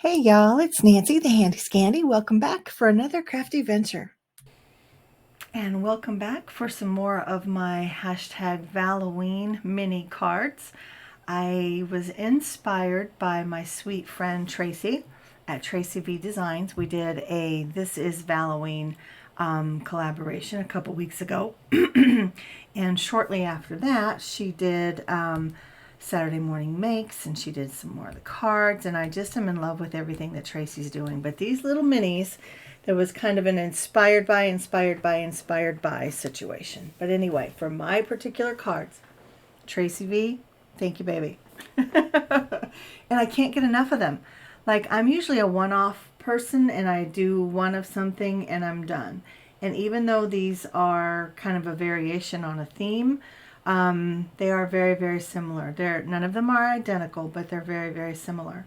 Hey y'all, it's Nancy the Handy Scandy. Welcome back for another crafty venture. And welcome back for some more of my hashtag Halloween mini cards. I was inspired by my sweet friend Tracy at Tracy V Designs. We did a This Is Halloween collaboration a couple weeks ago. And shortly after that, she did Saturday Morning Makes, and she did some more of the cards, and I just am in love with everything that Tracy's doing. But these little minis, there was kind of an inspired by situation. But anyway, for my particular cards, Tracy V, thank you, baby. And I can't get enough of them. Like, I'm usually a one-off person, and I do one of something and I'm done. And even though these are kind of a variation on a theme, they are very, very similar. None of them are identical, but they're very, very similar.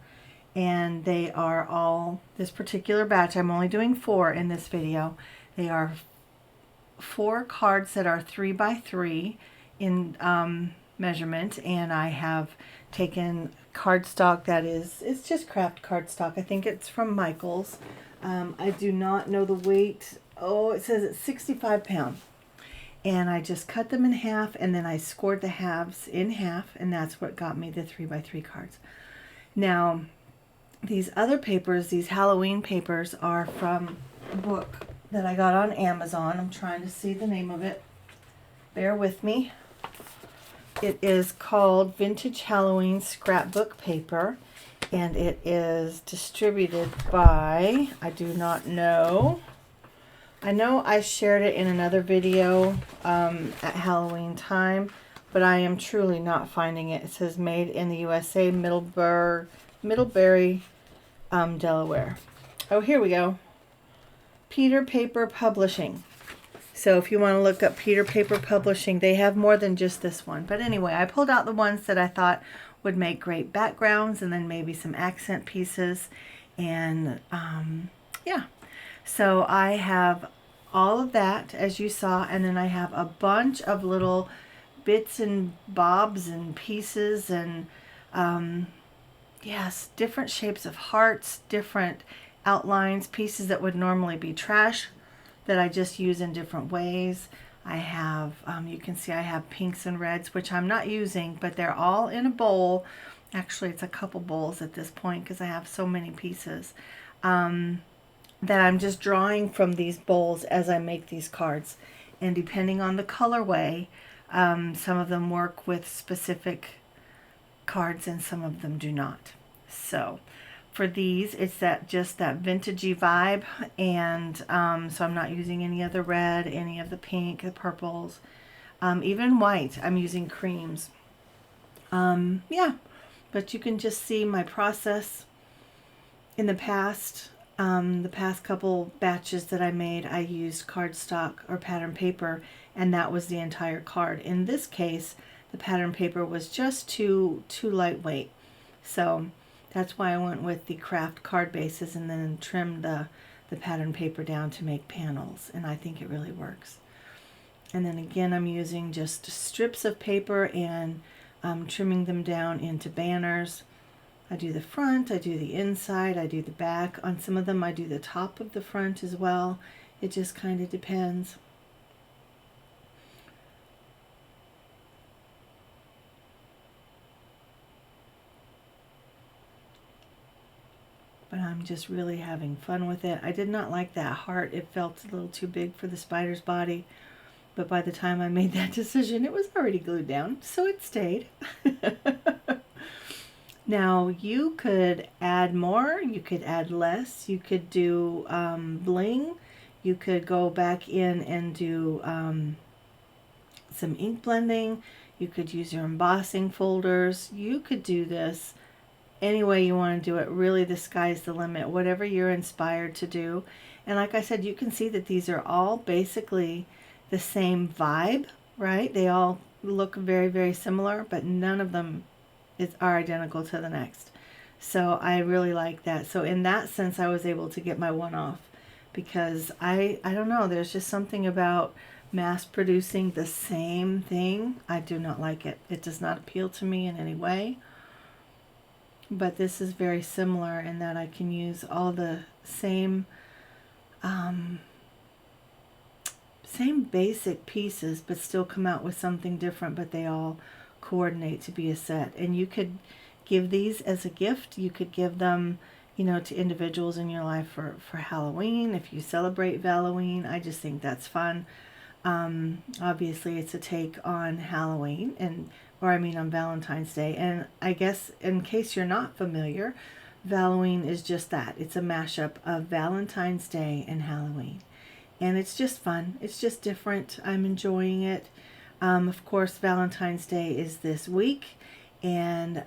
And they are all, this particular batch, I'm only doing 4 in this video. They are 4 cards that are 3 by 3 in measurement, and I have taken cardstock that is, it's just craft cardstock. I think it's from Michael's. I do not know the weight. Oh, it says it's 65 pounds. And I just cut them in half, and then I scored the halves in half, and that's what got me the 3 by 3 cards. Now, these other papers, these Halloween papers, are from a book that I got on Amazon. I'm trying to see the name of it. Bear with me. It is called Vintage Halloween Scrapbook Paper, and it is distributed by, I do not know. I know I shared it in another video at Halloween time, but I am truly not finding it. It says made in the USA, Middlebury, Delaware. Oh, here we go. Peter Paper Publishing. So if you want to look up Peter Paper Publishing, they have more than just this one. But anyway, I pulled out the ones that I thought would make great backgrounds, and then maybe some accent pieces. And yeah. So I have all of that, as you saw, and then I have a bunch of little bits and bobs and pieces, and yes, different shapes of hearts, different outlines, pieces that would normally be trash that I just use in different ways. I have, you can see I have pinks and reds, which I'm not using, but they're all in a bowl. Actually, it's a couple bowls at this point because I have so many pieces. That I'm just drawing from these bowls as I make these cards. And depending on the colorway, some of them work with specific cards and some of them do not. So for these, it's just that vintagey vibe, and so I'm not using any of the red, any of the pink, the purples, even white. I'm using creams. Yeah, but you can just see my process in the past. The past couple batches that I made, I used cardstock or pattern paper, and that was the entire card. In this case, the pattern paper was just too lightweight. So that's why I went with the craft card bases and then trimmed the pattern paper down to make panels, and I think it really works. And then again, I'm using just strips of paper and trimming them down into banners. I do the front, I do the inside, I do the back. On some of them, I do the top of the front as well. It just kind of depends. But I'm just really having fun with it. I did not like that heart. It felt a little too big for the spider's body. But by the time I made that decision, it was already glued down, so it stayed. Now, you could add more, you could add less, you could do bling, you could go back in and do some ink blending, you could use your embossing folders, you could do this any way you want to do it. Really, the sky's the limit, whatever you're inspired to do. And like I said, you can see that these are all basically the same vibe, right? They all look very, very similar, but none of them are identical to the next. So I really like that. So in that sense, I was able to get my one off, because I don't know, there's just something about mass producing the same thing. I do not like it. It does not appeal to me in any way. but this is very similar in that I can use all the same same basic pieces, but still come out with something different, but they all coordinate to be a set. And you could give these as a gift. You could give them, you know, to individuals in your life for Halloween. If you celebrate Halloween, I just think that's fun. Obviously it's a take on Halloween, or I mean on Valentine's Day. And I guess in case you're not familiar, Halloween is just that. It's a mashup of Valentine's Day and Halloween. And it's just fun. It's just different. I'm enjoying it. Of course, Valentine's Day is this week, and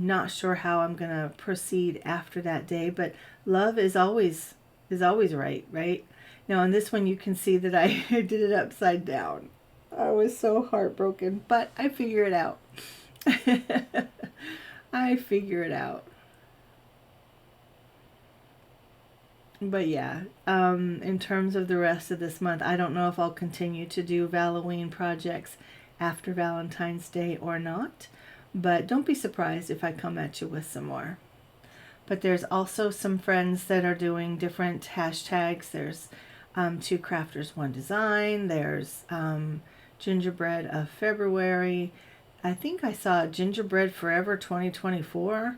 not sure how I'm going to proceed after that day, but love is always right, right? Now on this one you can see that I did it upside down. I was so heartbroken, but I figure it out. I figure it out. But yeah, in terms of the rest of this month, I don't know if I'll continue to do Halloween projects after Valentine's Day or not, but don't be surprised if I come at you with some more. But there's also some friends that are doing different hashtags. There's Two Crafters, One Design. There's Gingerbread of February. I think I saw Gingerbread Forever 2024.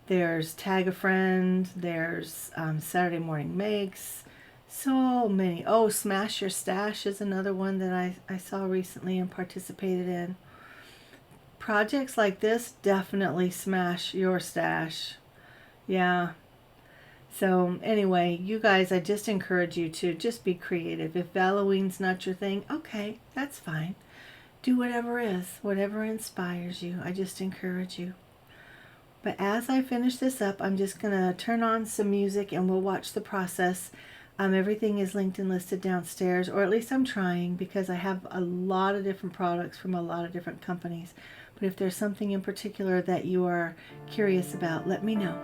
There's Tag a Friend. There's Saturday Morning Makes. So many. Oh, Smash Your Stash is another one that I saw recently and participated in. Projects like this definitely smash your stash. Yeah. So anyway, you guys, I just encourage you to just be creative. If Halloween's not your thing, okay, that's fine. Do whatever is, whatever inspires you. I just encourage you. But as I finish this up, I'm just going to turn on some music and we'll watch the process. Everything is linked and listed downstairs, or at least I'm trying, because I have a lot of different products from a lot of different companies. But if there's something in particular that you are curious about, let me know.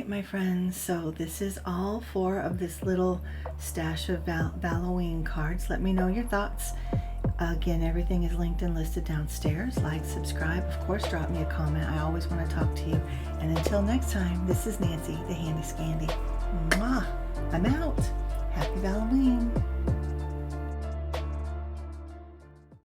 My friends, so this is all 4 of this little stash of Halloween cards. Let me know your thoughts. Again, everything is linked and listed downstairs. Like, subscribe, of course, drop me a comment. I always want to talk to you. And until next time, this is Nancy, the Handy Scandy. Mwah! I'm out. Happy Halloween.